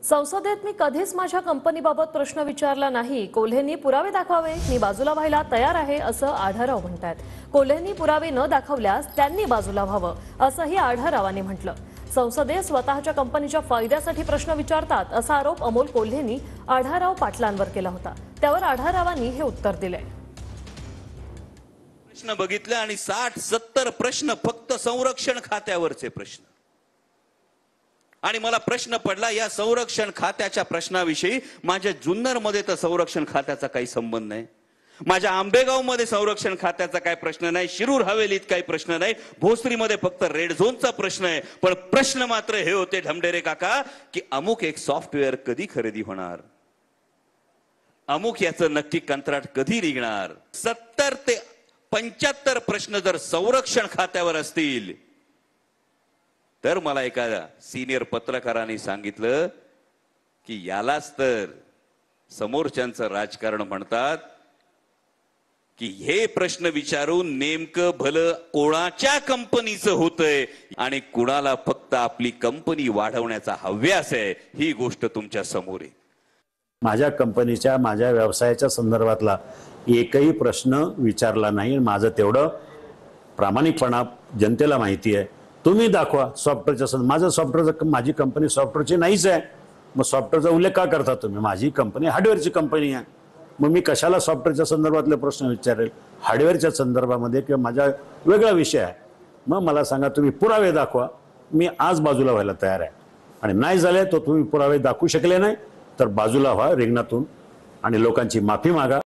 संसदेत मी कधीच माझ्या कंपनीबाबत प्रश्न विचारला नाही। कोल्हेंनी पुरावे दाखवावे, मी बाजूला व्हायला तयार आहे असं आढळराव म्हणतात। कोल्हेंनी पुरावे न दाखवल्यास त्यांनी बाजूला व्हावं असंही आढळरावांनी म्हटलं। संसदेत स्वतःच्या कंपनीच्या फायद्यासाठी प्रश्न विचारतात असा आरोप अमोल कोल्हेंनी आढळराव पाटलांवर केला होता। त्यावर आढळरावांनी हे उत्तर दिले। प्रश्न बघितले आणि 60-70 प्रश्न फक्त संरक्षण खात्यावरचे प्रश्न। आणि मला प्रश्न पडला या संरक्षण खात्याच्या प्रश्नाविषयी। माझ्या जुन्नर मध्ये तर संरक्षण खात्याचा काही संबंध नाही, माझ्या आंबेगाव मध्ये संरक्षण खात्याचा काही प्रश्न नाही, शिरूर हवेलीत काही प्रश्न नाही, भोसरीमध्ये फक्त रेड झोनचा प्रश्न आहे। पण प्रश्न मात्र हे होते ढमढेरे काका की अमुक एक सॉफ्टवेअर कधी खरेदी होणार, अमुक याचं नक्की कंत्राट कधी निघणार। 70 ते 75 प्रश्न जर संरक्षण खात्यावर असतील तर मला एका सिनियर पत्रकाराने सांगितलं की यालाच तर समोरच्यांचं राजकारण म्हणतात की हे प्रश्न विचारून नेमकं भलं कोणाच्या कंपनीचं होतंय आणि कुणाला फक्त आपली कंपनी वाढवण्याचा हव्यास आहे ही गोष्ट तुमच्या समोर आहे। माझ्या कंपनीच्या माझ्या व्यवसायाच्या संदर्भातला एकही प्रश्न विचारला नाही। माझं तेवढं प्रामाणिकपणा जनतेला माहिती आहे। तुम्ही दाखवा सॉफ्टवेअरच्या माझं सॉफ्टवेअरचं माझी कंपनी सॉफ्टवेअरची नाहीच आहे, मग सॉफ्टवेअरचा उल्लेख का करता तुम्ही? माझी कंपनी हार्डवेअरची कंपनी आहे, मग मी कशाला सॉफ्टवेअरच्या संदर्भातले प्रश्न विचारेल? हार्डवेअरच्या संदर्भामध्ये किंवा माझा वेगळा विषय आहे। मग मला सांगा तुम्ही पुरावे दाखवा, मी आज बाजूला व्हायला तयार आहे। आणि नाही झाले तर तुम्ही पुरावे दाखवू शकले नाही तर बाजूला व्हा रिंगणातून आणि लोकांची माफी मागा।